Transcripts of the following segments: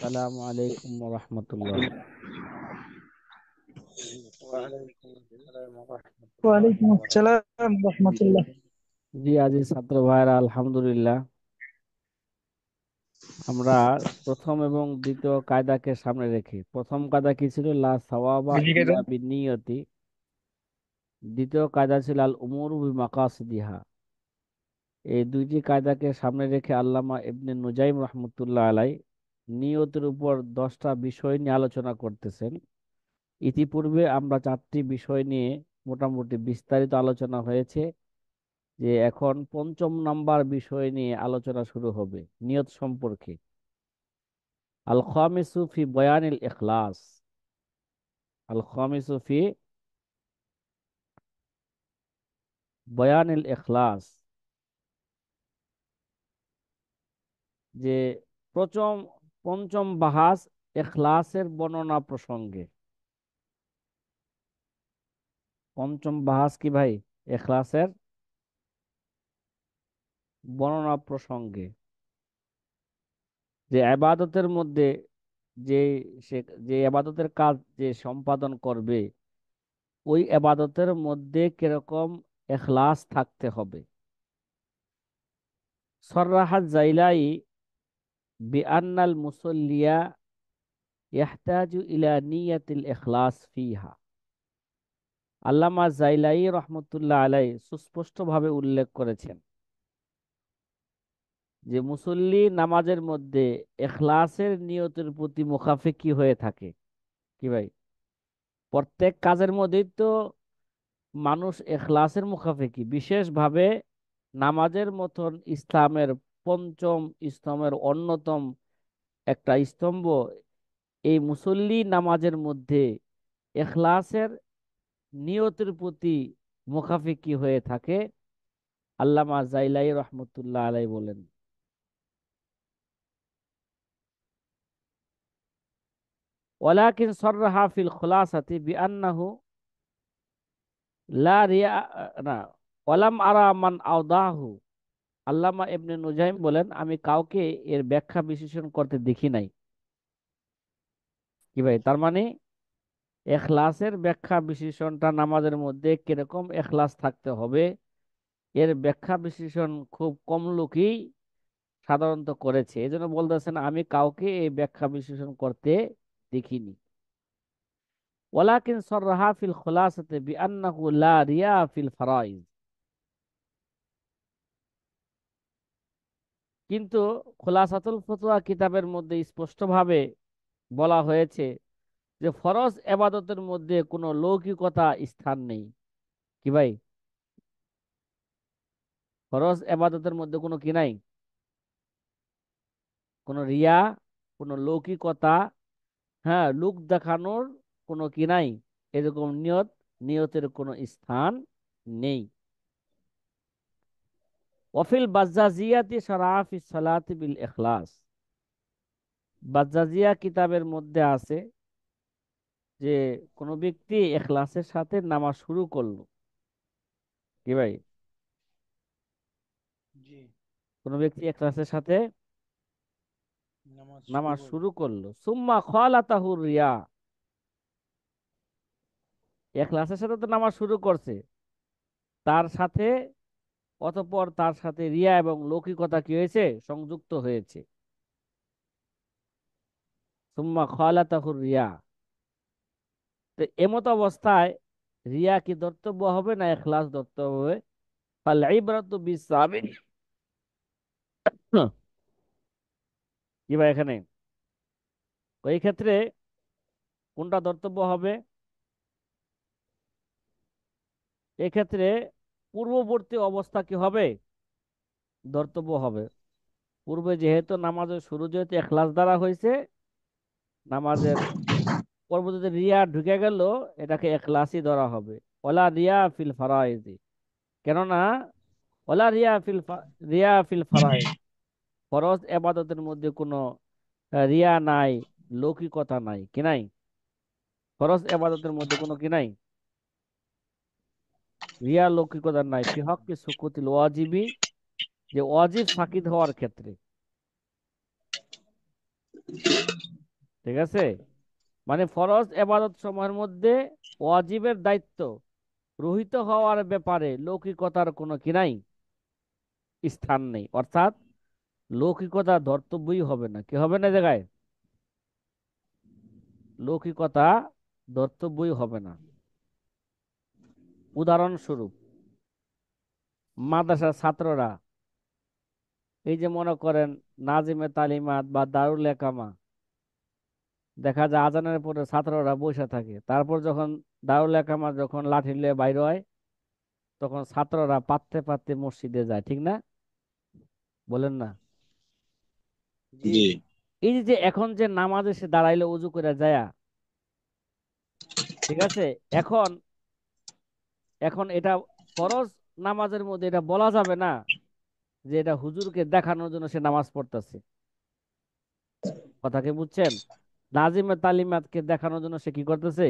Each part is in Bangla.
আসসালামু আলাইকুম রহমতুল্লাহ। ওয়ালাইকুম আসসালাম ওয়া রাহমাতুল্লাহি ওয়ালাইকুম ওয়া বারাকাতুহু। আসসালাম রহমতুল্লাহ। জি আজি ছাত্র ভাইরা আলহামদুলিল্লাহ, আমরা প্রথম এবং দ্বিতীয় কায়দাকে সামনে রেখে, প্রথম কায়দা কি ছিল? লা সাওয়াবা বিনিকেটন। ইল্লা বিনিয়তি। দ্বিতীয় কায়দা ছিল আল উমুরু বিমাকাসিদিহা। এই দুইটি কায়দাকে সামনে রেখে আল্লামা ইবনে নুজাইম রহমতুল্লাহ আলাই নিয়তের উপর 10টা বিষয় নিয়ে আলোচনা করতেছেন। ইতিপূর্বে আমরা 4টি বিষয় নিয়ে মোটামুটি বিস্তারিত আলোচনা হয়েছে, যে এখন পঞ্চম নাম্বার বিষয় নিয়ে আলোচনা শুরু হবে নিয়ত সম্পর্কে। আল খামিসু ফি বয়ানিল ইখলাস। আল খামিসু ফি বয়ানিল ইখলাস, যে প্রথম পঞ্চম বাহাস ইখলাসের বর্ণনা প্রসঙ্গে। পঞ্চম বাহাস কি ভাই? ইখলাসের বর্ণনা প্রসঙ্গে। যে ইবাদতের মধ্যে যে সে যে ইবাদতের কাজ যে সম্পাদন করবে, ওই ইবাদতের মধ্যে কিরকম ইখলাস থাকতে হবে। সররাহাত জাইলাই বিআন্নাল মুসল্লিয়া ইয়াহতাজু ইলা নিয়াতিল ইখলাস ফিহা। আল্লামা জাইলাই রহমতুল্লাহ আলাই সুস্পষ্টভাবে উল্লেখ করেছেন যে মুসল্লি নামাজের মধ্যে ইখলাসের নিয়তের প্রতি মুখাফেক্ষি হয়ে থাকে। কি ভাই? প্রত্যেক কাজের মধ্যেই তো মানুষ ইখলাসের মুখাফেক্ষি, বিশেষভাবে নামাজের মতন ইসলামের পঞ্চম স্তম্ভের অন্যতম একটা স্তম্ভ। এই মুসল্লি নামাজের মধ্যে ইখলাসের নিয়তের প্রতি মুখাফেক্ষি হয়ে থাকে। আল্লামা জাইলাই রহমতুল্লাহ আলাই বলেন, ওয়ালাকিন সররাহা ফিল খুলাসাতি বিআন্নাহু লা রিয়া, না, ওয়ালাম আরা মান আওদাহু। আল্লামা ইবনে নুজাইম বলেন, আমি কাউকে এর ব্যাখ্যা বিশ্লেষণ করতে দেখি নাই। কি ভাই? তার মানে এখলাসের ব্যাখ্যা বিশ্লেষণটা নামাজের মধ্যে কিরকম এখলাস থাকতে হবে, এর ব্যাখ্যা বিশ্লেষণ খুব কম লোকই সাধারণত করেছে। এই জন্য বলতেছেন আমি কাউকে এই ব্যাখ্যা বিশ্লেষণ করতে দেখিনি। ওয়ালাকিন সররাহা ফিল খুলাসাতি বিআন্নাহু লা রিয়া ফিল ফারাইজ। কিন্তু খুলাসাতুল ফতোয়া কিতাবের মধ্যে স্পষ্টভাবে বলা হয়েছে যে ফরজ এবাদতের মধ্যে কোনো লৌকিকতা স্থান নেই। কি ভাই? ফরজ এবাদতের মধ্যে কোনো কি নাই? কোনো রিয়া, কোনো লৌকিকতা, হ্যাঁ, লোক দেখানোর কোনো কি নাই, এরকম নিয়তের কোনো স্থান নেই। ওয়াফিল বাজ্জাজিয়াতি শরাফি সালাতি বিল ইখলাস। বাজ্জাজিয়া কিতাবের মধ্যে আছে যে কোনো ব্যক্তি ইখলাসের সাথে নামাজ শুরু করলো। কি ভাই? জি, কোনো ব্যক্তি ইখলাসের সাথে নামাজ শুরু নামাজ করলো। শুরু করলো, সুম্মা খালাতাহু রিয়া। ইখলাসের সাথে তো নামাজ শুরু করছে, তার সাথে অতঃপর তার সাথে রিয়া এবং লৌকিকতা কি হয়েছে? সংযুক্ত হয়েছে। সুম্মা খালাতাহু রিয়া। তো এমত অবস্থায় রিয়া কি ধর্তব্য হবে না ইখলাস ধর্তব্য হবে? ফাল ইবরাতু বিসাবিক। কি ভাই এখানে ওই ক্ষেত্রে কোনটা ধর্তব্য হবে? এক্ষেত্রে পূর্ববর্তী অবস্থা কি হবে? ধর্তব্য হবে। পূর্বে যেহেতু নামাজের শুরু যেহেতু ইখলাস দ্বারা হয়েছে, নামাজের পরবর্তীতে রিয়া ঢুকে গেল, এটাকে ইখলাসই ধরা হবে। ওলা রিয়া ফিল ফারাইজি। কেননা ওলা রিয়া ফিল ফারাইজ, ফরজ এবাদতের মধ্যে কোনো রিয়া নাই, লৌকিকতা নাই। কি নাই? ফরজ এবাদতের মধ্যে কোনো কি নাই? রিয়া লৌকিকতা নাই। ফি হক্কি সুকুতিল ওয়াজিবি, যে ওয়াজিব ফাকিদ হওয়ার ক্ষেত্রে। ঠিক আছে, মানে ফরজ এবাদত সমূহের মধ্যে ওয়াজিবের দায়িত্ব রহিত হওয়ার ব্যাপারে লৌকিকতার কোনো কি নাই, স্থান নেই। অর্থাৎ লৌকিকতা ধর্তব্যই হবে না, কি হবে না জায়গায়, লৌকিকতা ধর্তব্যই হবে না। উদাহরণস্বরূপ, মাদ্রাসার ছাত্ররা, এই যে মনে করেন নাজিমে তালিমাত বা দারুল একামা, দেখা যায় আজানের পরে ছাত্ররা বসে থাকে, তারপর যখন দারুল একামা যখন লাঠি নিয়ে বাইর হয়, তখন ছাত্ররা পাততে পাততে মসজিদে যায়, ঠিক না? বলেন না? জি। জি। এই যে যে এখন যে নামাজে সে দাঁড়াইলে উজু করে যায়, ঠিক আছে, এখন এখন এটা ফরজ নামাজের মধ্যে এটা বলা যাবে না যে এটা হুজুরকে দেখানোর জন্য সে নামাজ পড়তেছে। কথা কি বুঝছেন? নাজিমে তালিমাতকে দেখানোর জন্য সে কি করতেছে,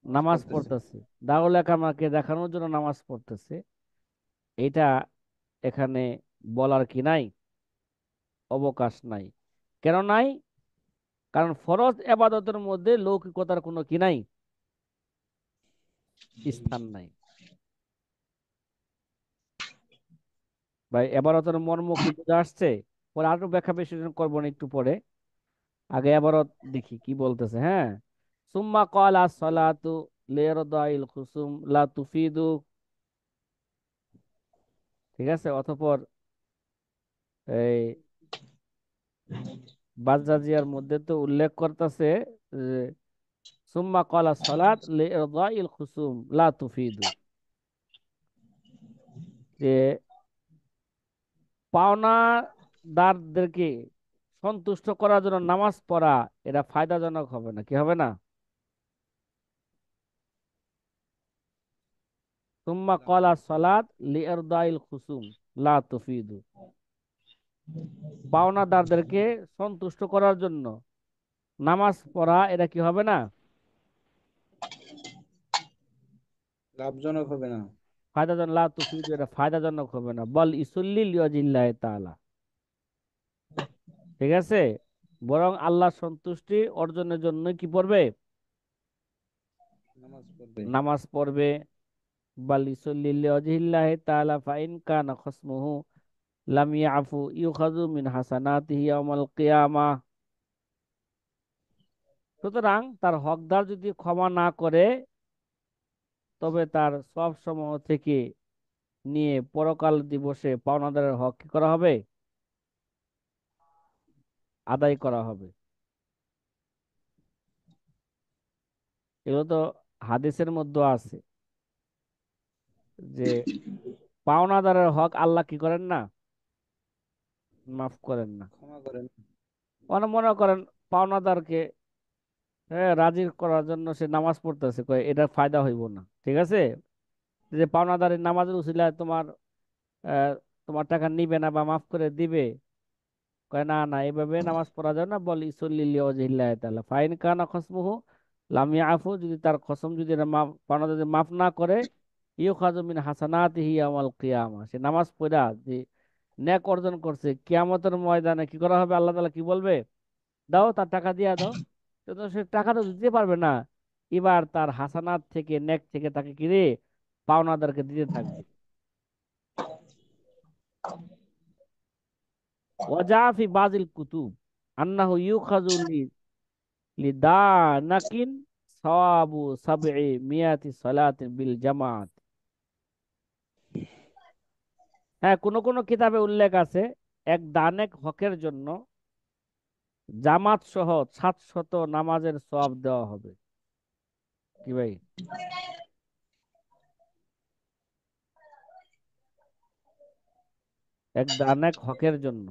নামাজ নামাজ পড়তেছে। পড়তেছে। দারুল একামাকে দেখানোর জন্য নামাজ পড়তেছে, এটা এখানে বলার কি নাই, অবকাশ নাই। কেন নাই? কারণ ফরজ এবাদতের মধ্যে লৌকিকতার কোনো কি নাই, স্থান নাই। ভাই এবারতের মর্ম কি বুঝে আসছে? পরে আরো ব্যাখ্যা বিশ্লেষণ করবো না একটু পরে, আগে এবারত দেখি কি বলতেছে। হ্যাঁ, সুম্মা ক্বালা সালাতু লিরদাইল খুসুম লা তুফিদু। ঠিক আছে, অতঃপর এই বাজ্জাজিয়ার মধ্যে তো উল্লেখ করতেছে যে সুম্মা ক্বালা সালাত লিরদাইল খুসুম লা তুফিদু, যে পাওনাদারদেরকে সন্তুষ্ট করার জন্য নামাজ পড়া এটা ফায়দাজনক হবে না, কি হবে না? সুম্মা লাভ ক্বালা হবে না। সালাত লিরদাইল খুসুম লা তুফিদু, পাওনাদারদেরকে সন্তুষ্ট করার জন্য নামাজ পড়া এটা কি হবে না, লাভজনক হবে না। ফায়দাজনক, লা তুফিদু এটা ফায়দাজনক হবে না, বল ইসল্লি লিওয়াজিল্লাহি তাআলা। ঠিক আছে, বরং আল্লাহ সন্তুষ্টি অর্জনের জন্য কি পড়বে, নামাজ পড়বে। নামাজ পড়বে। বাল ইসল্লি লিওয়াজিল্লাহি তাআলা ফাইন কানা খসমুহু লাম ইয়াফু ইউখাযু মিন হাসানাতিহি ইয়াউমাল কিয়ামাহ। সুতরাং তার হকদার যদি ক্ষমা না করে, তবে তার সব সমূহ থেকে নিয়ে পরকাল দিবসে পাওনাদারের হক কি করা হবে, আদায় করা হবে। এগুলো তো হাদিসের মধ্যে আছে যে পাওনাদারের হক আল্লাহ কি করেন না, মাফ করেন না। ক্ষমা করেন। মনে করেন পাওনাদারকে রাজি করার জন্য সে নামাজ পড়তেছে, কয় এটা ফায়দা হইব না, ঠিক আছে, যে পাওনাদারের নামাজের উসিলায় তোমার আহ, তোমার টাকা নিবে না বা মাফ করে দিবে, কয় না না, এভাবে নামাজ পড়া যাবে না, বল ইসল্লিল্লি ওয়াজহিল্লাহি তাআলা ফাইন কানা খসমুহু লাম ইয়াফু, যদি তার কসম যদি এটা মাফ পাওনা যদি মাফ না করে, ইউখাযু মিন হাসানাতিহি ইয়াউমাল কিয়ামা, সে নামাজ পড়া যে নেক অর্জন করছে, কিয়ামতের ময়দানে কি করা হবে, আল্লাহ তাআলা কি বলবে, দাও তার টাকা দিয়া দাও। তো সে টাকা তো দিতে পারবে না, এবার তার হাসানাত থেকে নেক থেকে তাকে কি রে, পাওনাদারকে দিতে থাকবে। ওয়াজা ফি বাজিল কুতুব আন্নাহু ইউখাযু লিদানাকিন সাওয়াবু সাবঈ মিয়াতি সালাতিন বিল জামাত। হ্যাঁ, কোন কোন কিতাবে উল্লেখ আছে এক দানেক হকের জন্য জামাত সহ 700 নামাজের সওয়াব দেওয়া হবে। কি ভাই? এক দানেক হকের জন্য,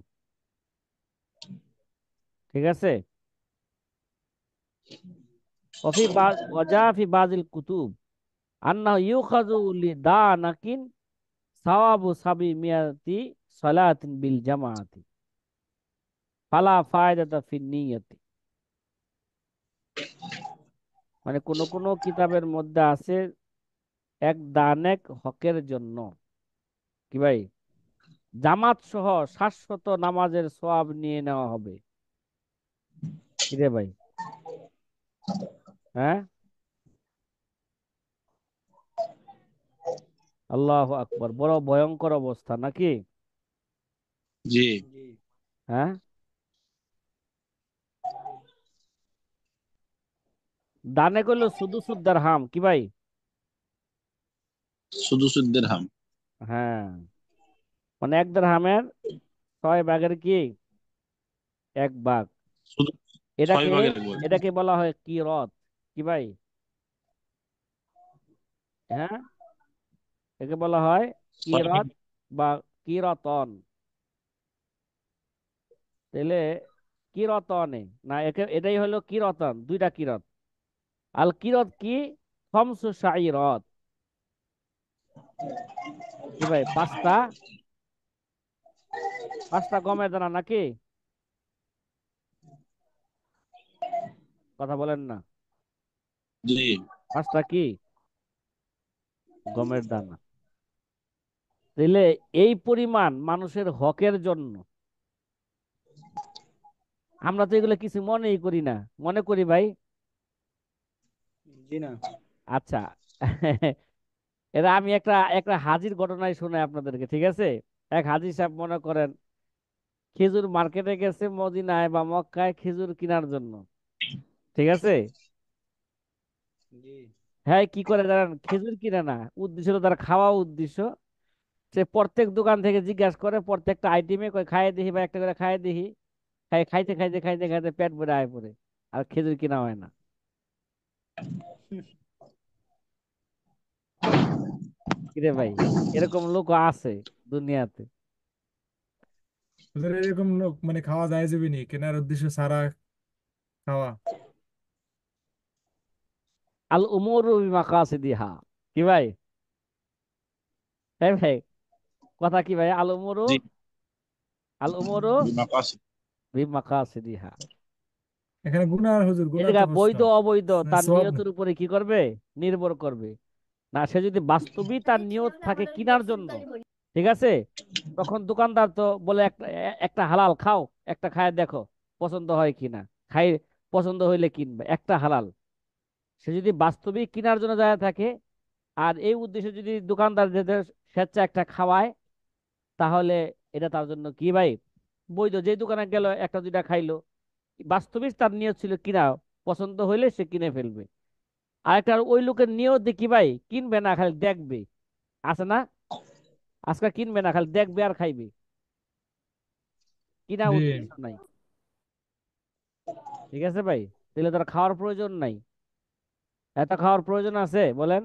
ঠিক আছে। ওয়াজা ফি বাজিল কুতুব আন্নাহু ইউখাযু লিদানাকিন সাওয়াবু সাবি মিয়াতি সালাতিন বিল জামাআতি ফালা ফায়দাতা ফিন নিয়তি। মানে কোন কোন কিতাবের মধ্যে আছে এক দানেক হকের জন্য, কি ভাই, জামাত সহ শাশ্বত নামাজের সওয়াব নিয়ে নেওয়া হবে। কিরে ভাই? হ্যাঁ। আল্লাহু আকবার, বড় ভয়ঙ্কর অবস্থা নাকি? জি। জি। হ্যাঁ। দানে কইলো শুধু সুদ্দার হাম কি ভাই? শুধু সুদ্দের হাম। হ্যাঁ, মানে এক হামের 6 ভাগের কি 1 ভাগ। শুধু ছয় এটাকে ভাগের বই। এটাকে বলা হয় কিরত। কি ভাই? হ্যাঁ, একে বলা হয় ছয় ভাগ। কিরত বা কিরতন। তাহলে কিরতনে না, এটাই হলো কিরতন, দুইটা কিরত। আল কিরত কি? খমসু শাইরত। কি ভাই? পাঁচটা, পাঁচটা গমের দানা নাকি? কথা বলেন না। জি। পাঁচটা কি গমের দানা। তাহলে এই পরিমাণ মানুষের হকের জন্য আমরা তো এগুলো কিছু মনেই করি না। মনে করি ভাই? জি না। আচ্ছা। এরা আমি একটা একটা হাজির ঘটনায় শোনাই আপনাদেরকে, ঠিক আছে? এক হাজি সাহেব মনে করেন খেজুর মার্কেটে গেছে মদিনায় বা মক্কায় খেজুর কেনার জন্য, ঠিক আছে? জি। হ্যাঁ, কি করে জানেন? খেজুর কিনে না, উদ্দেশ্য হলো তার খাওয়া উদ্দেশ্য। সে প্রত্যেক দোকান থেকে জিজ্ঞাসা করে, প্রত্যেকটা আইটেমে কই খাইয়ে দিহি বা একটা করে খাইয়ে দিহি। খাইতে খাইতে খাইতে খাইতে পেট ভরে আয় পড়ে, আর খেজুর কিনা হয় না। কিরে ভাই, এরকম লোক আছে দুনিয়াতে। ওদের এরকম লোক মানে খাওয়া যায় যাবে নি কেনার উদ্দেশ্য সারা খাওয়া। আল উমরু বিমাকাসিদিহা। কি ভাই? হ্যাঁ ভাই, কথা কি ভাই? আল উমরু, জি। আল উমরু মাকাসিদ। বিমাকাসিদিহা। এখানে গুনাহ হুজুর, এই গুনাহ তো জায়গায় প্রশ্ন বৈধ অবৈধ না তার সওয়াব না। নিয়তের উপরে কি করবে? নির্ভর করবে। না, সে যদি বাস্তবিক তার নিয়ত থাকে কেনার জন্য, ঠিক আছে, তখন দোকানদার তো বলে একটা একটা হালাল খাও, একটা খায় দেখো পছন্দ হয় কিনা। খাই, পছন্দ হইলে কিনবে, একটা হালাল। সে যদি বাস্তবিক কেনার জন্য যায় থাকে, আর এই উদ্দেশ্যে যদি দোকানদার যাদের স্বেচ্ছা একটা খাওয়ায়, তাহলে এটা তার জন্য কি ভাই? বৈধ। যে দোকানে গেল একটা দুইটা খাইলো, বাস্তবিক তার নিয়ত ছিল কিনা, পছন্দ হইলে সে কিনে ফেলবে। আর একটা ওই লোকের নিয়ত কি ভাই? কিনবে না, খালি দেখবে। আছে না? আজকে কিনবে না, খালি দেখবে আর খাইবে, কিনা জি। উদ্দেশ্য নাই। ঠিক আছে ভাই? তাহলে তার খাওয়ার প্রয়োজন নাই। এত খাওয়ার প্রয়োজন আছে বলেন?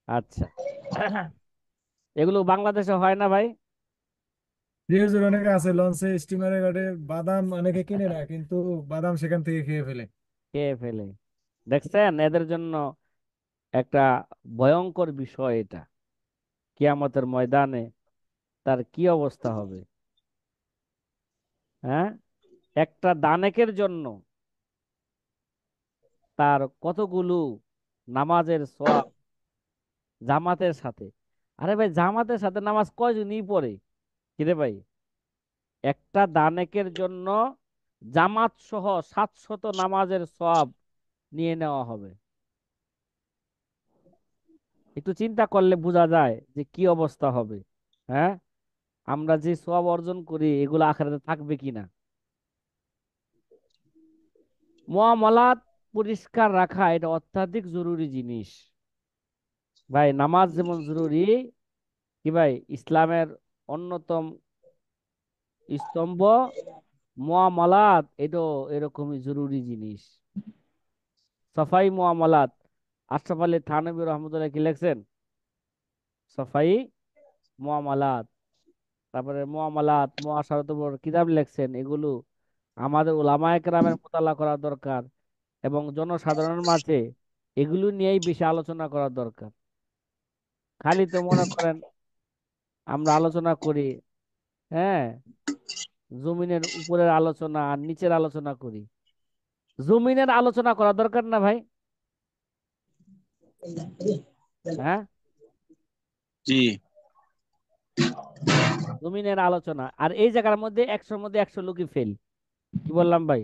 আচ্ছা। এগুলো বাংলাদেশে হয় না ভাই? জি হুজুর, অনেকে আছে লঞ্চে স্টিমারে ঘাটে বাদাম অনেকে কিনে না, কিন্তু বাদাম সেখান থেকে খেয়ে ফেলে। খেয়ে ফেলে। দেখছেন, এদের জন্য একটা ভয়ঙ্কর বিষয় এটা। কিয়ামতের ময়দানে তার কি অবস্থা হবে? হ্যাঁ, একটা দানেকের জন্য তার কতগুলো নামাজের সওয়াব জামাতের সাথে। আরে ভাই, জামাতের সাথে নামাজ কয়জনই পড়ে? কিরে ভাই, একটা দানেকের জন্য জামাত সহ 700 নামাজের সওয়াব নিয়ে নেওয়া হবে। একটু চিন্তা করলে বোঝা যায় যে কি অবস্থা হবে। হ্যাঁ, আমরা যে সওয়াব অর্জন করি এগুলো আখিরাতে থাকবে কিনা। মুআমালাত পরিষ্কার রাখা এটা অত্যাধিক জরুরি জিনিস। ভাই, নামাজ যেমন জরুরি, কি ভাই, ইসলামের অন্যতম স্তম্ভ মুআমালাত এটাও এরকমই জরুরি জিনিস। সাফাই মুআমালাত, আশরাফ আলী থানভী রহমতুল্লাহ কি লিখছেন? সাফাই মুআমালাত, তারপরে মুআমালাত মুআশারাত উপর কিতাব লিখছেন। এগুলো আমাদের উলামায়ে কেরামের মোতালা করা দরকার, এবং জনসাধারণের মাঝে এগুলো নিয়েই বেশি আলোচনা করা দরকার। খালি তো মনে করেন আমরা আলোচনা করি, হ্যাঁ, জমিনের উপরের আলোচনা আর নিচের আলোচনা করি। জমিনের আলোচনা করা দরকার না ভাই? হ্যাঁ, জি। জমিনের আলোচনা, আর এই জায়গার মধ্যে 100-র মধ্যে 100 লোকই ফেল। কি বললাম ভাই?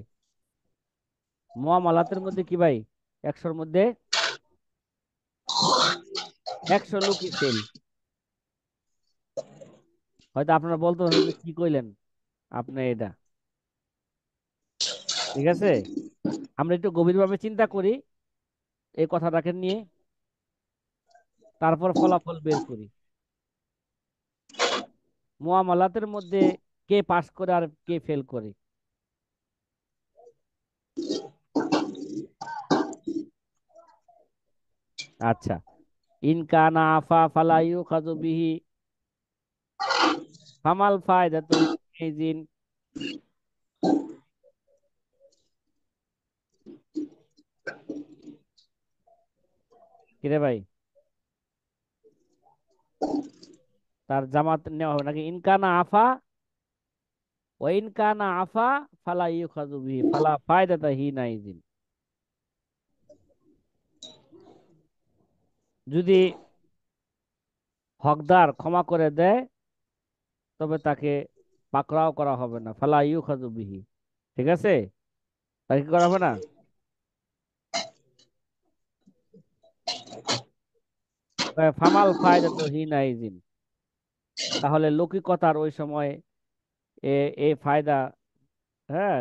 মুআমালাতের মধ্যে কি ভাই, 100-র মধ্যে 100 লোকই ফেল। হয়তো আপনারা বলতে পারেন যে কি কইলেন আপনি এটা। ঠিক আছে, আমরা একটু গভীরভাবে চিন্তা করি এই কথাটাকে নিয়ে, তারপর ফলাফল বের করি। মুআমালাতের মধ্যে কে পাস করে আর কে ফেল করে? আচ্ছা, ইন কানা আফা ফালা ইউখাযু বিহি ফামাল ফায়দাতু হিনাইযিন। কিরে ভাই, তার জামাত নেওয়া হবে নাকি? ইন কানা আফা ওয়া ইন কানা আফা ফালা ইউখাযু বিহি ফালা ফায়দাতা হিনাইযিন। যদি হকদার ক্ষমা করে দেয় তবে তাকে পাকড়াও করা হবে না, ফালা ইউখাযু বিহি। ঠিক আছে, তাকে কি করা হবে না? ফামাল ফায়দাতু হিনাইযিন, তাহলে লৌকিকতার ওই সময় এ এ ফায়দা, হ্যাঁ,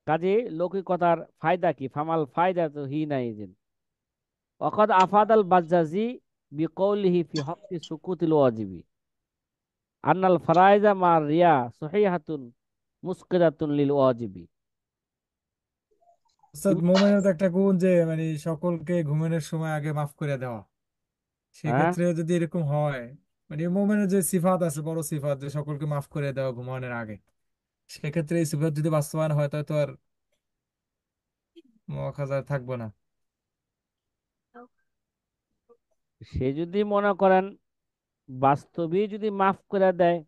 কাজে লৌকিকতার ফায়দা কি? ফামাল ফায়দা তো হি নাই দিন। ওয়াকাদ আফাদাল বাজ্জাজি বিকৌলিহি ফি হক্কি সুকুতিল ওয়াজিবি আন্নাল ফারাইজা মার রিয়া সহিহাতুন মুসকিরাতুন লিল ওয়াজিবি। উস্তাদ, মোমেনের তো একটা গুণ যে মানে সকলকে ঘুমানোর সময় আগে মাফ করে দেওয়া। হ্যাঁ, সেক্ষেত্রে যদি এরকম হয়, মানে মোমেনের যে সিফাত আছে, বড় সিফাত, যে সকলকে মাফ করে দেওয়া ঘুমানোর আগে, সেক্ষেত্রে এই সিফাত যদি বাস্তবায়ন হয় তাহলে তো আর মুআখাযা থাকবে না। সে যদি মনে করেন বাস্তবে যদি মাফ করে দেয়,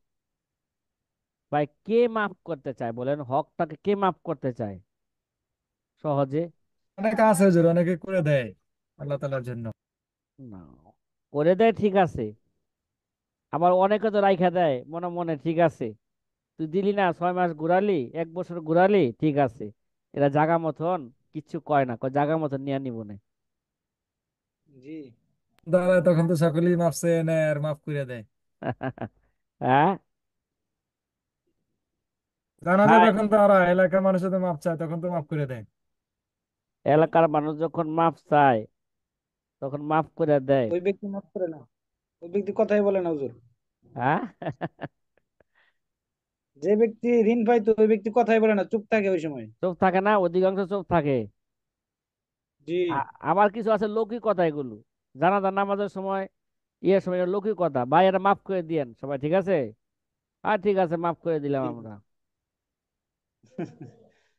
ভাই কে মাফ করতে চায় বলেন? হকটাকে কে মাফ করতে চায় সহজে? অনেকে আছে হুজুর, অনেকে করে দেয় আল্লাহ তাআলার জন্য। না, করে দেয় ঠিক আছে, আবার অনেকে তো রাইখা দেয় মনে মনে। ঠিক আছে, তুই দিলি না, 6 মাস ঘুরালি, 1 বছর ঘুরালি, ঠিক আছে, এরা জাগা মতন কিচ্ছু কয় না, কয় জাগা মতন নিয়ে নিব না। জি। দাঁড়ায় তখন তো সকলেই মাফ চেয়ে নেয় আর মাফ করে দেয়। হ্যাঁ জানা যায় ভাই, তখন তো আর এলাকার মানুষ তো মাফ চায়, তখন তো মাফ করে দেয়। এলাকার মানুষ যখন মাফ চায় তখন মাফ করে দেয়। ওই ব্যক্তি মাফ করে না, ওই ব্যক্তি কথাই বলে না হুজুর। হ্যাঁ, যে ব্যক্তি ঋণ পাইতো ওই ব্যক্তি কথাই বলে না, চুপ থাকে ওই সময়। চুপ থাকে না, অধিকাংশ চুপ থাকে। জি। আবার কিছু আছে লৌকিক কথা, এগুলো জানাজার নামাজের সময়, ইয়ের সময় এটা লৌকিক কথা, ভাই এটা মাফ করে দিয়েন সবাই, ঠিক আছে, আর ঠিক আছে মাফ করে দিলাম জি। আমরা।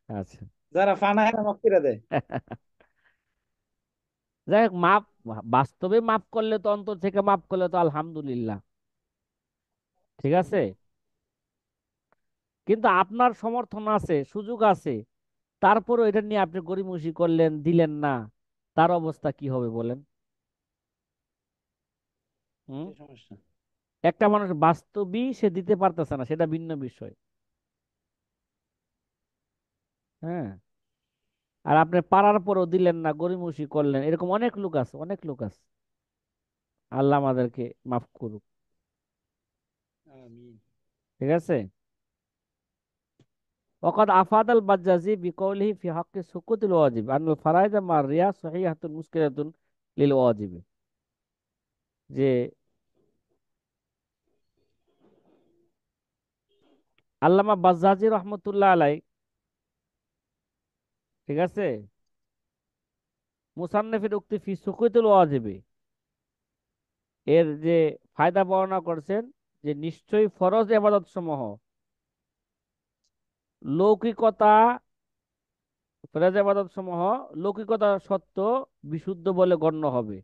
আচ্ছা। যারা ফানা এরা মাফ করে দেয়। যাই হোক, মাপ বাস্তবে মাফ করলে তো, অন্তর থেকে মাফ করলে তো আলহামদুলিল্লাহ। ঠিক আছে, কিন্তু আপনার সমর্থন আছে, সুযোগ আছে, তারপরও এটা নিয়ে আপনি গড়িমসি করলেন, দিলেন না, তার অবস্থা কি হবে বলেন? হুম? এটাই সমস্যা। একটা মানুষ বাস্তবিক সে দিতে পারতেছে না, সেটা ভিন্ন বিষয়। হ্যাঁ, আর আপনি পারার পরও দিলেন না, গড়িমসি করলেন, এরকম অনেক লোক আছে, অনেক লোক আছে। আল্লাহ আমাদেরকে মাফ করুক। আমিন। ঠিক আছে, وقد أفاد البجازي بقوله في حق سقوط الواجب أن الفرائض مع الرياء صحيحة مشكلة للواجب، যে আল্লামা বাজ্জাজি রহমতুল্লাহ আলাই, ঠিক আছে, মুসান্নফের উক্তি ফি সুকুতুল ওয়াজিবে এর যে ফায়দা বর্ণনা করছেন, যে নিশ্চয়ই ফরজ ইবাদত সমূহ লৌকিকতা, ফরজ ইবাদত সমূহ লৌকিকতা সত্ত্বেও বিশুদ্ধ বলে গণ্য হবে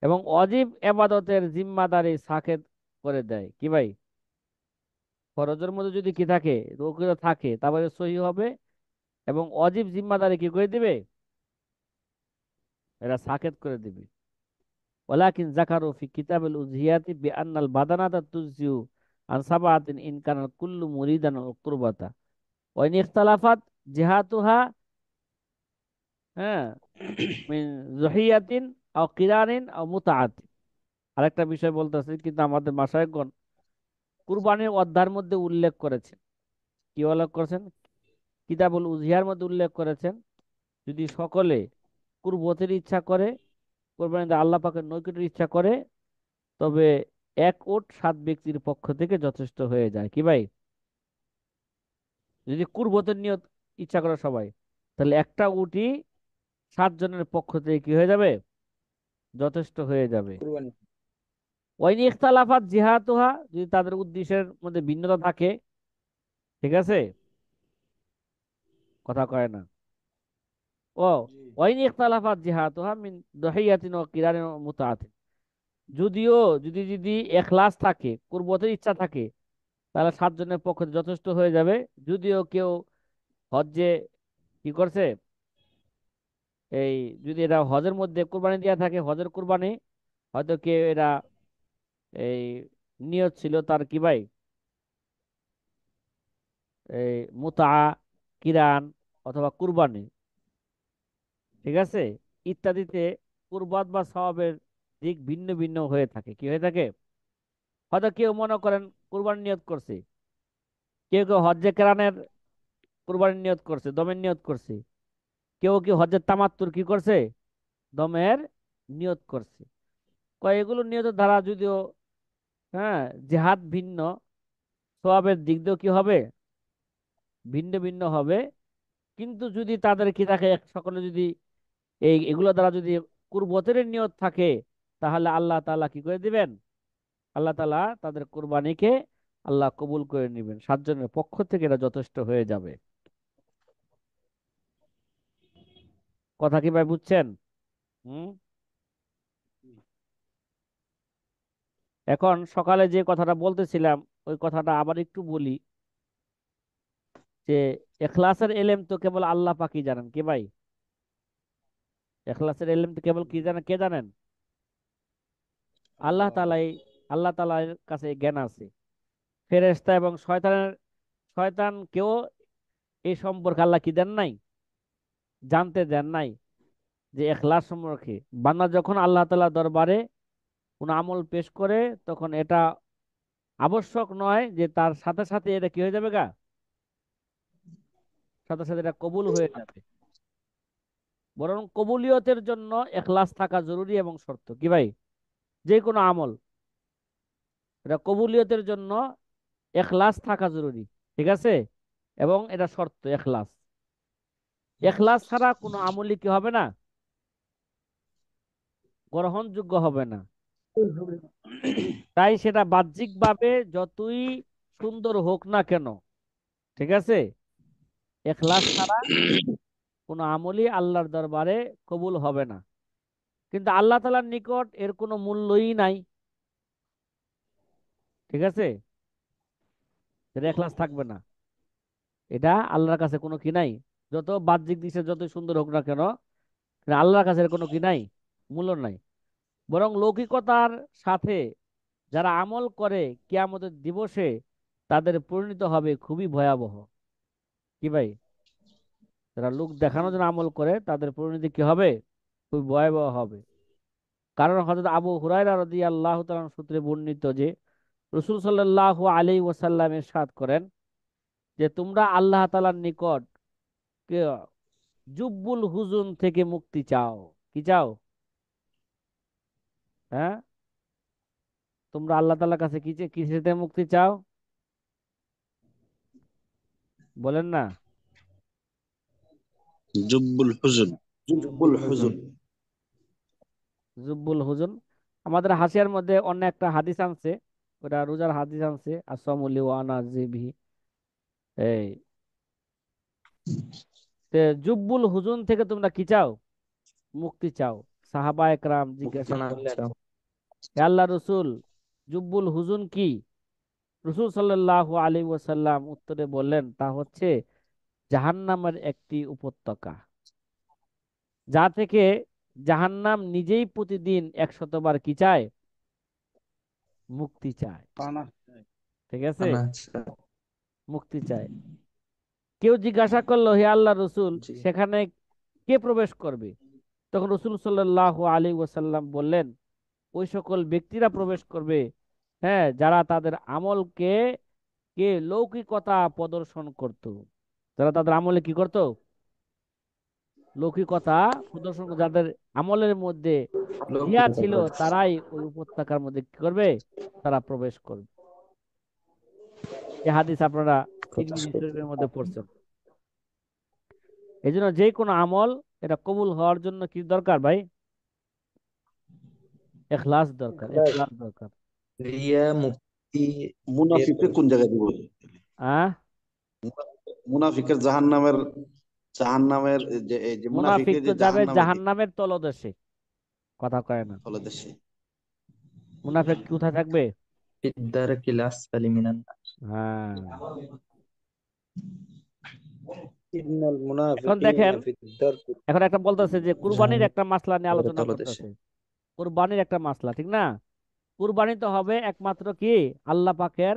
এবং অজীব এবাদতের জিম্মাদারি সাকেত করে দেয়। কি ভাই, ফরজের মধ্যে যদি কি থাকে, লৌকিকতা থাকে, তারপরে সহি হবে এবং অজীব জিম্মাদারি কি করে দিবে? এরা সাকেত করে দিবে। ওয়ালাকিন যাকারু ফি কিতাবিল উযহিয়াতি বিআন্নাল বাদানাতা তুযিউ আন সাবআতিন ইন কানা কুল্লু মুরিদান আল কুরবাতা ওয়া ইন ইখতালাফাত জিহাতুহা, হ্যাঁ, মিন যুহিয়াতিন আও কিরানিন আও মুতাআতিন। আরেকটা বিষয় বলতেছে, কিন্তু আমাদের মাশায়েখগণ কুরবানির অধ্যায়ের মধ্যে উল্লেখ করেছেন। কি উল্লেখ করেছেন? কিতাবুল উযহিয়ার মধ্যে উল্লেখ করেছেন, যদি সকলে কুরবতের ইচ্ছা করে, কোরবানিতে আল্লাহ পাকের নৈকট্যের ইচ্ছা করে, তবে এক উট 7 ব্যক্তির পক্ষ থেকে যথেষ্ট হয়ে যায়। কি ভাই? যদি কুরবতের নিয়ত ইচ্ছা করে সবাই, তাহলে একটা উটই 7 জনের পক্ষ থেকে কি হয়ে যাবে? যথেষ্ট হয়ে যাবে। কুরবানি। ওয়াইন ইখতালাফাত জিহাতুহা, যদি তাদের উদ্দেশ্যের মধ্যে ভিন্নতা থাকে, ঠিক আছে, কথা কয় না। ও ওয়াইন ইখতালাফাত জিহাতুহা মিন দহিয়াতিন ওয়া কিরানিন ওয়া মুতাআতিন, যদিও যদি যদি এখলাস থাকে, কুরবতের ইচ্ছা থাকে, তাহলে 7 জনের পক্ষে যথেষ্ট হয়ে যাবে। যদিও কেউ হজ্জে কি করছে, এই যদি এরা হজের মধ্যে কুরবানি দেওয়া থাকে, হজের কুরবানি, হয়তো কেউ এরা এই নিয়ত ছিল তার কি ভাই, এই মুতা, কিরান অথবা কুরবানি, ঠিক আছে, ইত্যাদিতে কুরবাত বা সওয়াবের দিক ভিন্ন ভিন্ন হয়ে থাকে। কি হয়ে থাকে? হয়তো কেউ মনে করেন কুরবানি নিয়ত করছে, কেউ কেউ হজ্জে কেরানের কুরবানির নিয়ত করছে, দমের নিয়ত করছে, কেউ কি হজ্জের তামাত্তুর কি করছে, দমের নিয়ত করছে। কয় এগুলো নিয়তের দ্বারা যদিও, হ্যাঁ, জেহাদ ভিন্ন, সওয়াবের দিক দিয়েও কি হবে, ভিন্ন ভিন্ন হবে। কিন্তু যদি তাদের কি থাকে, সকলে যদি এগুলো দ্বারা যদি কুরবতের নিয়ত থাকে, তাহলে আল্লাহ তাআলা কি করে দিবেন? আল্লাহ তাআলা তাদের কুরবানিকে আল্লাহ কবুল করে নেবেন, 7 জনের পক্ষ থেকে এটা যথেষ্ট হয়ে যাবে। কথা কি ভাই বুঝছেন? হুম। এখন সকালে যে কথাটা বলতেছিলাম, ওই কথাটা আবার একটু বলি, যে এখলাসের এলেম তো কেবল আল্লাহ পাকই জানেন। কি ভাই? এখলাসের এলেম তো কেবল কি জানেন, কে জানেন? আল্লাহ তাআলাই। আল্লাহ তাআলার কাছে এই জ্ঞান আছে। ফেরেশতা এবং শয়তানকেও এই সম্পর্কে আল্লাহ কি দেন নাই, জানতে দেন নাই, যে এখলাস সম্পর্কে বান্দা যখন আল্লাহ তাআলা দরবারে কোন আমল পেশ করে, তখন এটা আবশ্যক নয় যে তার সাথে সাথে এটা কি হয়ে যাবে গা, সাথে সাথে এটা কবুল হয়ে যাবে। বরং কবুলিয়তের জন্য এখলাস থাকা জরুরি এবং শর্ত। কি ভাই? যে কোনো আমল, এটা কবুলিয়তের জন্য এখলাস থাকা জরুরি, ঠিক আছে, এবং এটা শর্ত এখলাস। এখলাস ছাড়া কোনো আমলই কি হবে না, গ্রহণযোগ্য হবে না। তাই সেটা বাহ্যিকভাবে যতই সুন্দর হোক না কেন, ঠিক আছে, এখলাস ছাড়া কোনো আমলই আল্লাহর দরবারে কবুল হবে না। কিন্তু আল্লাহ তাআলার নিকট এর কোনো মূল্যই নাই, ঠিক আছে, সেটা এখলাস থাকবে না। এটা আল্লাহর কাছে কোনো কি নাই, যত বাহ্যিক দিকে যতই সুন্দর হোক না কেন, কিন্তু আল্লাহর কাছে এর কোনো কি নাই, মূল্য নাই। বরং লৌকিকতার সাথে যারা আমল করে, কিয়ামতের দিবসে তাদের পরিণত হবে খুবই ভয়াবহ। কি ভাই? যারা লোক দেখানোর জন্য আমল করে, তাদের পরিণতি কি হবে, খুবই ভয়াবহ হবে। কারণ হযরত আবু হুরায়রা রাদিয়াল্লাহু তাআলা সূত্রে বর্ণিত যে রাসূল সাল্লাল্লাহু আলাইহি ওয়াসাল্লাম ইরশাদ করেন যে তোমরা আল্লাহ তাআলার নিকট কে জুব্বুল হুজুন থেকে মুক্তি চাও। কি চাও? হ্যাঁ, তোমরা আল্লাহ তাআলার কাছে কিসেতে মুক্তি চাও, বলেন না? জুব্বুল হুজুন। জুব্বুল হুজুন। জুব্বুল হুজুন। আমাদের হাসিয়ার মধ্যে অন্য একটা হাদিস আনছে, ওটা রোজার হাদিস আনছে, আসামুলি ওয়ানা জিবি, এই তে জুব্বুল হুজুন থেকে তোমরা কি চাও, মুক্তি চাও। সাহাবা একরাম জিজ্ঞাসা করলেন, আচ্ছা। হে আল্লাহ রসুল, জুব্বুল হুজুন কি? রসুল সাল্লাল্লাহু আলাইহি ওয়াসাল্লাম উত্তরে বললেন, তা হচ্ছে জাহান্নামের একটি উপত্যকা, যা থেকে জাহান্নাম নিজেই প্রতিদিন 100বার কি চায়? মুক্তি চায়। পানা। ঠিক আছে, আনা, আচ্ছা। মুক্তি চায়। কেউ জিজ্ঞাসা করলো, হে আল্লাহ রসুল, জি। সেখানে কে প্রবেশ করবে? তখন রসুল সাল্লাল্লাহু আলাইহি ওয়াসাল্লাম বললেন, ওই সকল ব্যক্তিরা প্রবেশ করবে, হ্যাঁ, যারা তাদের আমলকে লৌকিকতা প্রদর্শন করত। যারা তাদের আমলে কি করত? লৌকিকতা প্রদর্শন যাদের আমলের মধ্যে রিয়া লৌকিকতা ছিল, প্রদর্শন। তারাই ওই উপত্যকার মধ্যে কি করবে? তারা প্রবেশ করবে। এই হাদিস আপনারা প্রকাশ তিরমিজি করতে। শরীফের মধ্যে পড়ছেন। এই জন্য যে কোনো আমল এটা কবুল হওয়ার জন্য কি দরকার ভাই? ইখলাস দরকার, ইখলাস। ইখলাস দরকার। রিয়া মুক্তি এর মুনাফিককে কোন জায়গায় দিব? আহ মুনাফিকের জাহান্নামের এই যে মুনাফিক মুনাফিকের তো যে যাবে জাহান্নামে দিবে জাহান্নামের তলদেশে, কথা কয় না। তলদেশে। মুনাফিক কোথায় থাকবে? ফিদ্দারকিল আসফালি মিনান নার। হ্যাঁ। ইন্নাল এখন দেখেন, মুনাফিকিনা ফিদ দারকি। এখন একটা বলতেছে যে কুরবানির একটা মাসলা নিয়ে জাহান্নামের আলোচনা তলদেশে। করতেছে। কুরবানির একটা মাসলা, ঠিক না? কুরবানি তো হবে একমাত্র কি আল্লাহ পাকের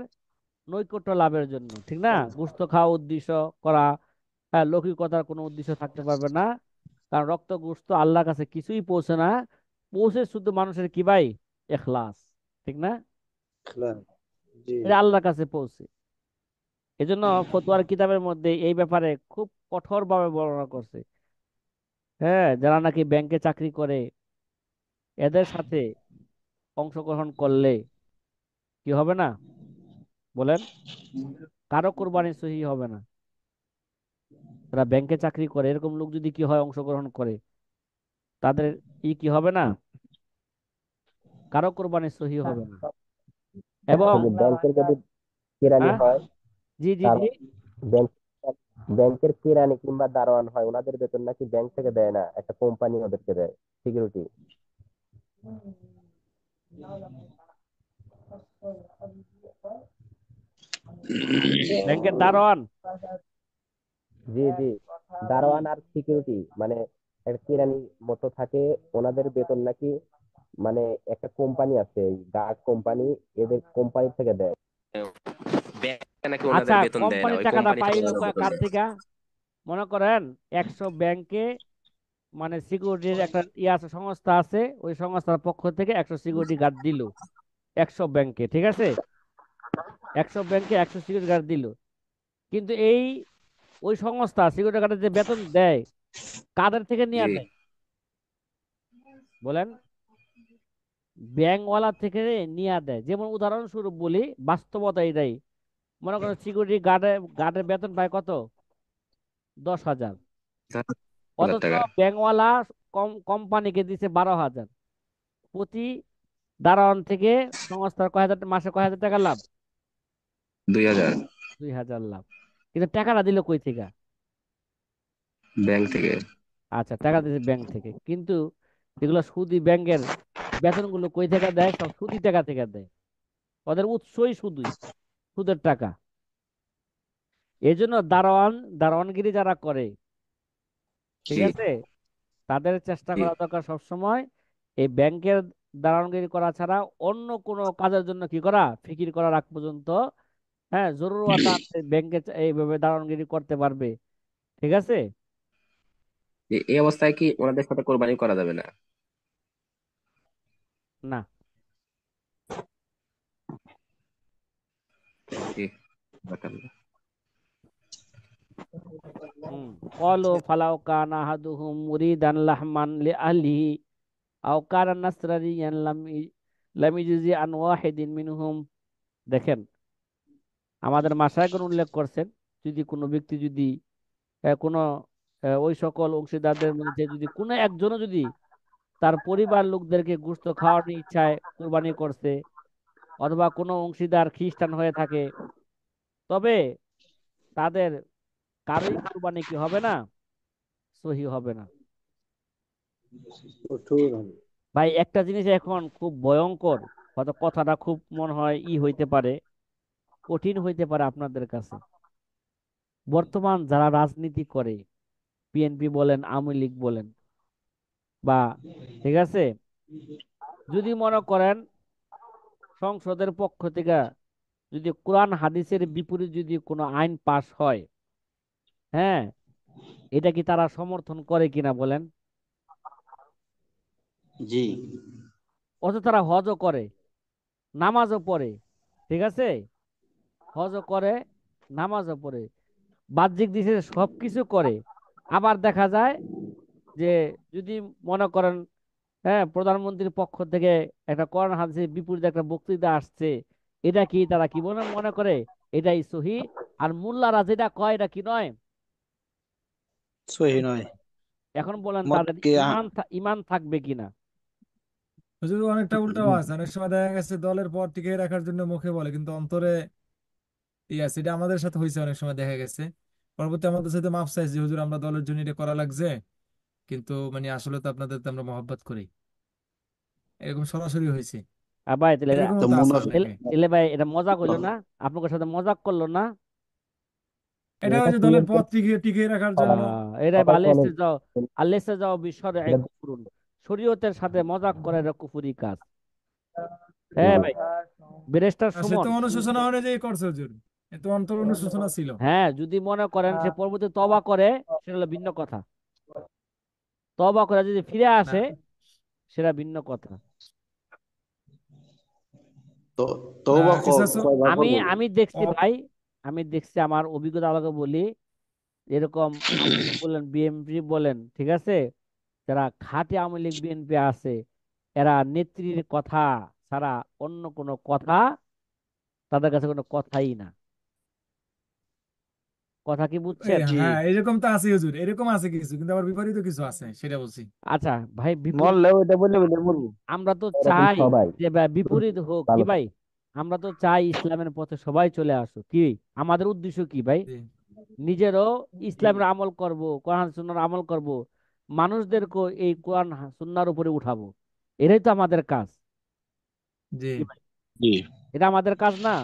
নৈকট্য লাভের জন্য, ঠিক না? গোশত খাওয়া উদ্দেশ্য করা, হ্যাঁ, লৌকিকতার কোনো উদ্দেশ্য থাকতে পারবে না। কারণ রক্ত গোশত আল্লাহর কাছে কিছুই পৌঁছে না, পৌঁছে শুধু মানুষের কি ভাই? ইখলাস, ঠিক না? ইখলাস। জি। এটা আল্লাহর কাছে পৌঁছে। এজন্য ফতোয়ার কিতাবের মধ্যে এই ব্যাপারে খুব কঠোরভাবে বর্ণনা করছে। হ্যাঁ, যারা নাকি ব্যাংকে চাকরি করে, এদের সাথে অংশগ্রহণ করলে কি হবে না? বলেন, কারো কোরবানি সহি হবে না। যারা ব্যাংকে চাকরি করে এরকম লোক যদি কি হয় অংশগ্রহণ করে, তাদের কি হবে না? কারো কোরবানি সহি হবে না। এবং যদি ব্যাংকের যদি কেরানি হ্যাঁ, হয়, জি জি তার জি, ব্যাংক ব্যাংকের কেরানি কিংবা দারোয়ান হয়, ওনাদের বেতন নাকি ব্যাংক থেকে দেয় না, একটা কোম্পানি ওদেরকে দেয়, সিকিউরিটি। ব্যাংকের দারোয়ান। জি জি, দারোয়ান আর সিকিউরিটি মানে একটা কেরানি মতো থাকে, ওনাদের বেতন নাকি মানে একটা কোম্পানি আছে, গার্ড কোম্পানি, এদের কোম্পানি থেকে দেয়। ব্যাংক নাকি আচ্ছা, ওনাদের বেতন দেয় না, কোম্পানির ওই টাকাটা কোম্পানি থেকে পাইলো ওনাদের বেতন কার দেয়। থেকে? মনে করেন 100 ব্যাংকে মানে সিকিউরিটির একটা আছে, সংস্থা আছে, ওই সংস্থার পক্ষ থেকে 100 সিকিউরিটি গার্ড দিল 100 ব্যাংকে, ঠিক আছে? 100 ব্যাংকে 100 সিকিউরিটি গার্ড দিল। কিন্তু ওই সংস্থা সিকিউরিটি গার্ডের যে বেতন দেয়, কাদের থেকে নিয়ে জি। দেয়? বলেন, ব্যাংকওয়ালা থেকে নিয়ে দেয়। যেমন উদাহরণস্বরূপ বলি, বাস্তবতা এটাই। মনে করেন সিকিউরিটি গার্ডের বেতন পায় কত? 10,000। 10,000 অথচ টাকা। ব্যাংকওয়ালা কোম্পানিকে দিচ্ছে 12,000। প্রতি দারোয়ান থেকে সংস্থার কয় হাজার, মাসে কয় হাজার টাকা লাভ? 2,000 2,000 লাভ। কিন্তু টাকাটা দিল কই থেকে? ব্যাংক থেকে। আচ্ছা, টাকা দিচ্ছে ব্যাংক থেকে, কিন্তু যেগুলো সুদি ব্যাংকের বেতনগুলো কই থেকে দেয়? সব সুদি টাকা থেকে দেয়। ওদের উৎসই সুদই, সুদের টাকা। এই জন্য দারোয়ানগিরি যারা করে, ঠিক জি। আছে, তাদের চেষ্টা জি। করা দরকার সবসময় এই ব্যাংকের দারোয়ানগিরি করা ছাড়া অন্য কোনো কাজের জন্য কি করা, ফিকির করার আগ পর্যন্ত, হ্যাঁ, জরুরত আছে ব্যাংকে এইভাবে দারোয়ানগিরি করতে পারবে, ঠিক আছে? এই অবস্থায় কি ওনাদের সাথে কোরবানি করা যাবে না? না। জি। বাতাল্লাহ। হুম। কলো ফালাও কানা আহাদুহুম মুরিদান লাহমান লিআহলিহি আও কানা নাসরানিয়ান লাম ইজজি আন ওয়াহিদিন মিনহুম। দেখেন, আমাদের মাশায়েখ উল্লেখ করছেন, যদি কোনো ব্যক্তি যদি কোনো ওই সকল অংশীদারদের মধ্যে যদি কোনো একজনও যদি তার পরিবার লোকদেরকে গোশত খাওয়ানোর ইচ্ছায় কুরবানি করছে, অথবা কোনো অংশীদার খ্রিস্টান হয়ে থাকে, তবে তাদের কারোই কুরবানি কি হবে না? সহি হবে না। কঠোর হবে। ভাই, একটা জিনিস এখন খুব ভয়ঙ্কর, হয়তো কথাটা খুব মনে হয় হইতে পারে, কঠিন হইতে পারে আপনাদের কাছে। বর্তমান যারা রাজনীতি করে, বিএনপি বলেন, আওয়ামী লীগ বলেন, বা ঠিক আছে, যদি মনে করেন সংসদের পক্ষ থেকে যদি কোরআন হাদিসের বিপরীত যদি কোনো আইন পাশ হয়, হ্যাঁ, এটা কি তারা সমর্থন করে কিনা বলেন? জি। অথচ তারা হজও করে, নামাজও পড়ে, ঠিক আছে, হজও করে, নামাজও পড়ে, বাহ্যিক দিকে সবকিছু করে। আবার দেখা যায় যে যদি মনে করেন, হ্যাঁ, প্রধানমন্ত্রীর পক্ষ থেকে একটা কোরআন হাদিসের বিপরীতে একটা বক্তৃতা আসছে, এটা কি তারা কি মনে মনে করে এটাই সহি? আর মোল্লারা যেটা কয় এটা কি নয়? সহি নয়। এখন বলেন মত তাদের কে ইমান থাকবে কিনা? হুজুর অনেকটা উল্টাও আছে, অনেক সময় দেখা গেছে দলের পর টিকিয়ে রাখার জন্য মুখে বলে কিন্তু অন্তরে আছে। এটা আমাদের সাথে হয়েছে, অনেক সময় দেখা গেছে পরবর্তী আমাদের সাথে মাফ চাইছে, হুজুর আমরা দলের জন্য এটা করা লাগছে, কিন্তু মানে আসলে তো আপনাদের তো আমরা মহব্বত করি। এরকম সরাসরি হয়েছে। আর ভাই তাহলে এরকমও তো তো আছে মুনাফিক অনেকে। তাহলে ভাই এটা মজাক হইলো না? আপনাদের সাথে মজাক করলো না? এটা এটা ওই যে কি দলের হচ্ছে? পথ টিকিয়ে টিকিয়ে রাখার জন্য। এটাই কথা আল্লেসে শোনেন, যাও, আল্লেসে যাও বিশ্বরে এটা কুফরুন, শরীয়তের সাথে মজাক করে এটা কুফুরি কাজ। জি হ্যাঁ জি। ভাই, ব্যারিস্টার সে সুমন, তো অনুশোচনা অনুযায়ী করছে হুজুর, এ তো অন্তর অনুশোচনা ছিল। হ্যাঁ, যদি মনে করেন সে পরবর্তী তওবা করে, সেটা হলো ভিন্ন কথা। তওবা করে যদি ফিরে না, আসে, সেটা ভিন্ন কথা। তো না তওবা কিছু আছে। কয়বার আমি করবো? আমি দেখছি ভাই, আমি দেখছি, আমার অভিজ্ঞতা আলোকে বলি, এরকম আওয়ামী লীগ বলেন, বিএনপি বলেন, ঠিক আছে, যারা খাঁটি আওয়ামী লীগ বিএনপি আছে, এরা নেত্রীর কথা ছাড়া অন্য কোনো কথা তাদের কাছে কোনো কথাই না। কথা কি বুঝছেন? জি। হ্যাঁ এরকম তো আছে হুজুর, এরকম আছে কিছু, কিন্তু আবার বিপরীত কিছু আছে, সেটা বলছি। আচ্ছা ভাই, বিপরীত মরলেও এটা বলে বলে মরবো, আমরা তো এরকম চাই সবাই যে বিপরীত হোক কি ভালো ভাই, থাকে। আমরা তো চাই ইসলামের পথে সবাই চলে আসুক, কি আমাদের উদ্দেশ্য কি ভাই? জি নিজেরও ইসলামের আমল করব, কোরআন সুন্নাহর আমল করব, মানুষদেরকে এই কোরআন সুন্নাহর উপরে উঠাবো, এটাই তো আমাদের কাজ। জি কি ভাই, জি। এটা আমাদের কাজ না?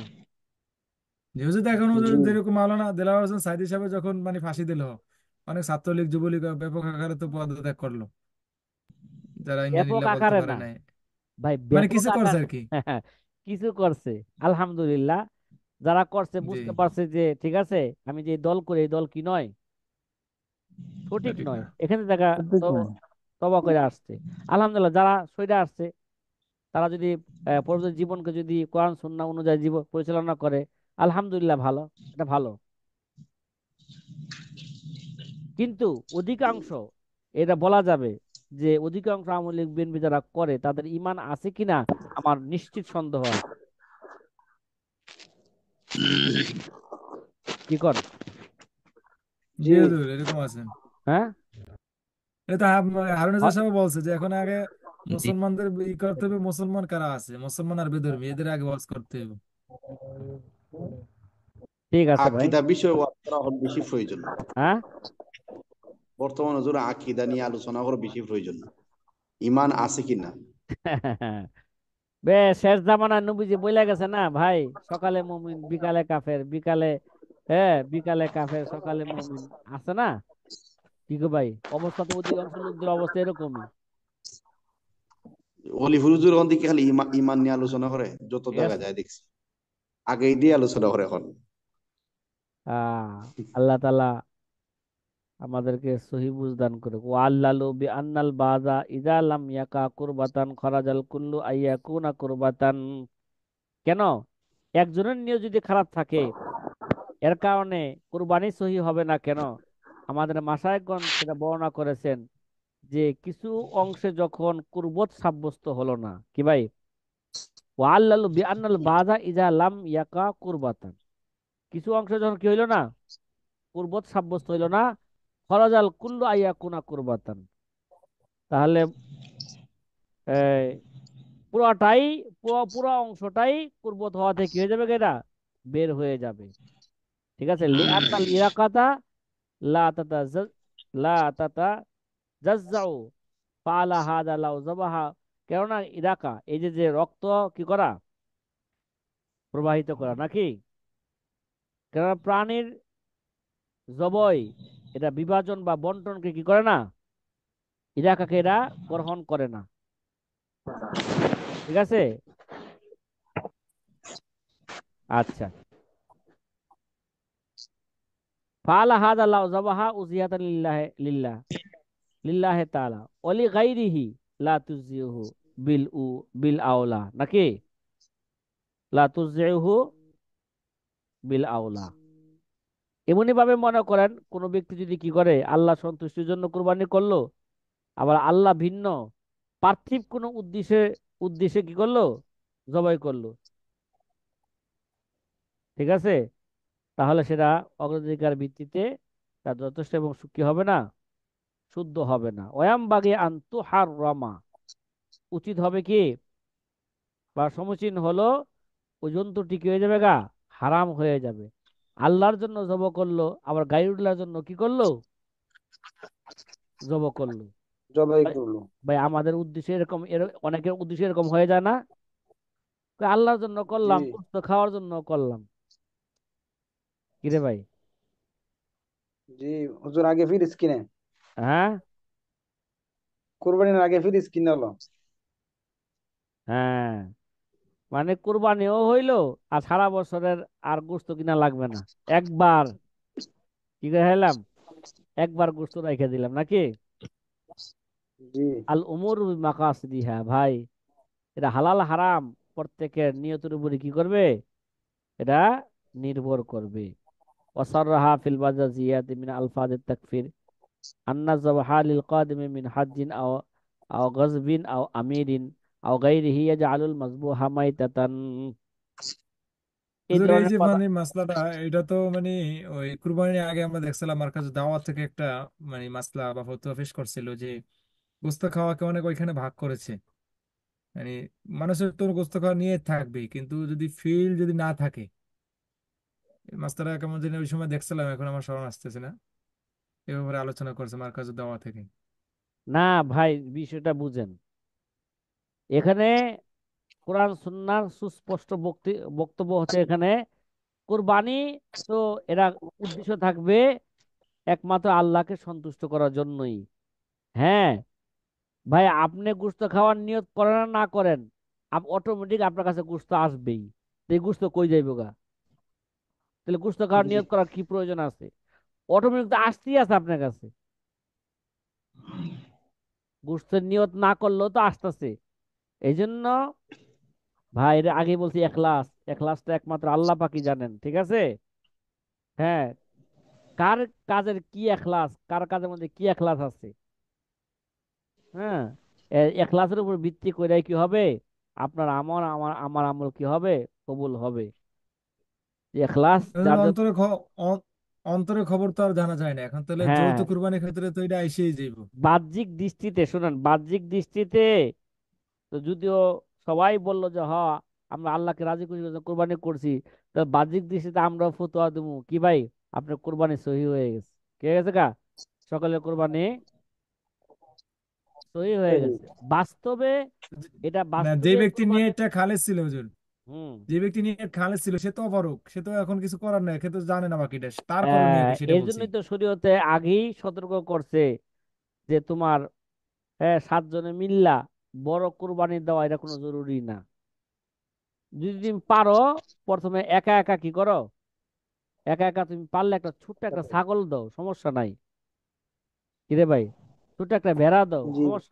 জি হুজুর, এখন জি। হুজুর যেরকম মাওলানা দেলাওয়ার হোসেন সাইদি সাহেব যখন মানে ফাঁসি দিল, অনেক ছাত্রলীগ যুবলীগ ব্যাপক আকারে তো পদত্যাগ করলো, যারা ব্যাপক ইন্নালিল্লাহ বলতে আকারে পারে না নাই। ভাই, মানে ব্যাপক কিছু করছে আকার আর কি। কিছু করছে, আলহামদুলিল্লাহ। যারা করছে জি, বুঝতে পারছে যে ঠিক আছে, আমি যে দল করি এই দল কি নয়, সঠিক সঠিক নয়, না। এখানে দেখা ঠিক তো না। তবা করে আসছে। আলহামদুলিল্লাহ, যারা সইরা আসছে, তারা যদি পরবর্তী জীবনকে যদি কোরআন সুন্নাহ অনুযায়ী জীবন পরিচালনা করে, আলহামদুলিল্লাহ, ভালো, এটা ভালো। কিন্তু অধিকাংশ, এটা বলা যাবে যে অধিকাংশ আওয়ামী লীগ বিএনপি যারা করে তাদের ইমান আছে কিনা আমার নিশ্চিত সন্দেহ আছে। কি কর? জি জি। হুজুর, এরকম আছে। হ্যাঁ, এটা তো হারুন হয়। সাহেব বলছে যে এখন আগে জি। মুসলমানদের ই করতে হবে, মুসলমান কারা আছে, মুসলমান আর বেধর্মী এদের আগে ওয়াজ করতে হবে। ঠিক আছে ভাই। আকীদা বিষয়ে ওয়াজ করা এখন বেশি প্রয়োজন না। হ্যাঁ বর্তমান হুজুর আকীদা নিয়ে আলোচনা করা বেশি প্রয়োজন না। ইমান আছে কিনা। বে, শেষ জামানার নবীজি বইলা গেছে না ভাই, সকালে মুমিন বিকালে কাফের, বিকালে, হ্যাঁ, বিকালে কাফের সকালে মুমিন, আছে না? কি গো ভাই, অবস্থা তো অধিকাংশ লোকদের অবস্থা এরকমই। অলি হুজুর এখন দিকে খালি ইমান নিয়ে আলোচনা করে, যত ঠিক দেখা আছে। যায় দেখছি আগেই দিয়ে আলোচনা করে এখন। আহ আল্লাহ তাআলা আমাদেরকে সহি বুঝদান করে। ও আল্লাহু বি আন্নাল বাজা ইজা লাম ইয়াকা কুরবাতান খরাজাল কুল্লু আইয়াকুনা কুরবাতান। কেন? একজনের নিয়ে যদি খারাপ থাকে, এর কারণে কুরবানি সহি হবে না কেন? আমাদের মাশায়েখগণ সেটা বর্ণনা করেছেন যে কিছু অংশে যখন কুরবত সাব্যস্ত হলো না, কি ভাই, ও আল্লাহু বি আন্নাল বাজা ইজা লাম ইয়াকা কুরবাতান, কিছু অংশে যখন কি হইলো না, কুরবত সাব্যস্ত হইলো না, খরাজাল কুল্লু আইয়াকুনা কুরবাতান, তাহলে এই পুরাটাই, পুরো অংশটাই কুরবত হওয়া থেকে কি হয়ে যাবে এটা, বের হয়ে যাবে। ঠিক আছে, লিআন্নাল ইরাকাতা লা তাতা লা তাতা জাজ্জাউ ফালা হাদা লাউ যাবাহা। কেননা ইরাকা, এই যে যে রক্ত কি করা, প্রবাহিত করা নাকি, কেননা প্রাণীর জবই, এটা বিভাজন বা বন্টনকে কি করে না, ইরাকাকে এরা গ্রহণ করে না। ঠিক আছে। আচ্ছা, ফালা হাদা লাউ যাবাহা উজিয়াতান লিল্লাহ লিল্লাহ লিল্লাহ তাআলা ওয়ালি গাইরিহি লা তুজিহু বিল আওলা নাকি লা তুজিহু বিল আওলা। এমনি ভাবে মনে করেন কোন ব্যক্তি যদি কি করে আল্লাহ সন্তুষ্টির জন্য কুরবানি করলো, আবার আল্লাহ ভিন্ন পার্থিব কোনো উদ্দেশ্যে উদ্দেশ্যে কি করলো, জবাই করলো। ঠিক আছে, তাহলে সেটা অগ্রাধিকার ভিত্তিতে তার যথেষ্ট এবং সুখী হবে না, শুদ্ধ হবে না। ওয়াম বাগে আন্তু হার রমা, উচিত হবে কি বা সমীচীন হলো ওই জন্তুটি কি হয়ে যাবে গা, হারাম হয়ে যাবে। আল্লাহর জন্য জব করলো, আবার গাইরুল্লাহর জন্য কি করলো, জব করলো। জবাই ভাই করলো। ভাই, আমাদের উদ্দেশ্য এরকম, অনেকের উদ্দেশ্য এরকম হয়ে যায় না, কই আল্লাহর জন্য জি করলাম, গোশত খাওয়ার জন্য করলাম। কিরে ভাই? জি হুজুর, আগে ফ্রিজ কিনে, হ্যাঁ, কোরবানির আগে ফ্রিজ কিনে হলো। হ্যাঁ, মানে কুরবানিও হইলো, আর সারা বছরের আর গোশত কিনা লাগবে না। একবার কি করে হেলাম, একবার গোশত রেখে দিলাম নাকি। জি আল উমুর মাকাসিদিহা, ভাই এটা হালাল হারাম প্রত্যেকের নিয়তের উপরে কি করবে, এটা নির্ভর করবে। ওয়াসাররাহা ফিল বাজাজিয়াতি মিন আলফাজিত তাকফির আন্না যাবহা লিল কাদিমি মিন হাজ্জিন আও গজবিন আও আমিরিন আও গায়রিহি ইয়াজআলুল মাযবুহা মাইতাতান। এই হুজুর এই ধরনের যে কথা। মানে মাসলাটা, এটা তো মানে ওই কুরবানির আগে আমরা দেখছিলাম আমার কাছে দাওয়াত থেকে একটা মানে মাসলা বা ফতোয়া পেশ করছিল যে গোস্ত খাওয়াকে অনেক ওইখানে ভাগ করেছে। মানে মানুষের তো গোস্ত খাওয়া নিয়ে থাকবেই, কিন্তু যদি ফিল যদি না থাকে, এই মাসলাটা কেমন জানি ওই সময় দেখছিলাম, এখন আমার স্মরণ আসতেছে না। এ ব্যাপারে আলোচনা করছে আমার কাছে দাওয়া থেকে। না ভাই, বিষয়টা বুঝেন। এখানে কোরআন সুন্নাহর সুস্পষ্ট বক্তব্য হচ্ছে এখানে কুরবানি, তো এরা উদ্দেশ্য থাকবে একমাত্র আল্লাহকে সন্তুষ্ট করার জন্যই। হ্যাঁ ভাই, আপনি গোশত খাওয়ার নিয়ত করেন আর না করেন, অটোমেটিক আপনার কাছে গোশত আসবেই। তো এই গোশত কই যাইব গা? তাহলে গোশত খাওয়ার জি নিয়ত করার কি প্রয়োজন আছে? অটোমেটিক তো আসতেই আছে আপনার কাছে। গোশতের নিয়ত না করলেও তো আসতেছে। এই জন্য ভাই, এর আগে বলছি এখলাস, এখলাসটা একমাত্র আল্লাহ পাকই জানেন। ঠিক আছে। হ্যাঁ, কার কাজের কি এখলাস, কার কাজের মধ্যে কি এখলাস আছে। হ্যাঁ, এখলাসের উপর ভিত্তি করে কি হবে, আপনার আমল, আমার আমল কি হবে, কবুল হবে। এখলাস হুজুর, যার যত। অন্তরের খবর তো আর জানা যায় না এখন, তাহলে হ্যাঁ, যৌথ কুরবানির ক্ষেত্রে তো এটা আইসেই যাইব। বাহ্যিক দৃষ্টিতে শুনেন, বাহ্যিক দৃষ্টিতে তো যদিও সবাই বললো যে আমরা আল্লাহকে রাজি খুশি করে কোরবানি করছি, তো বাহ্যিক দৃষ্টিতে আমরা ফতোয়া দেবো কি ভাই, আপনার কোরবানি সহি হয়ে গেছে, কে গেছে গা, সকলের কোরবানি সহি হয়ে সহি। গেছে। বাস্তবে এটা না, যে বাস্তবে ব্যক্তি নিয়ে কোরবানি। এটা খালেজ ছিল হুজুর, হুম। যে ব্যক্তি নিয়ে খালেজ ছিল সে তো অপারক, সে তো এখন কিছু করার নাই, সে তো জানে না বাকিটা, তার করণীয় কি সেটা এর বলছি। জন্যই তো শরীয়তে আগেই সতর্ক করছে যে তোমার 7 জনে মিল্লা বড় কোরবানি দেওয়া এটা কোনো জরুরি না। যদি তুমি পারো, প্রথমে একা একা কি করো, একা একা তুমি পারলে একটা ছোট্ট একটা ছাগল দাও, সমস্যা নাই। কিরে ভাই, ছোট্ট একটা ভেড়া দাও, জি সমস্যা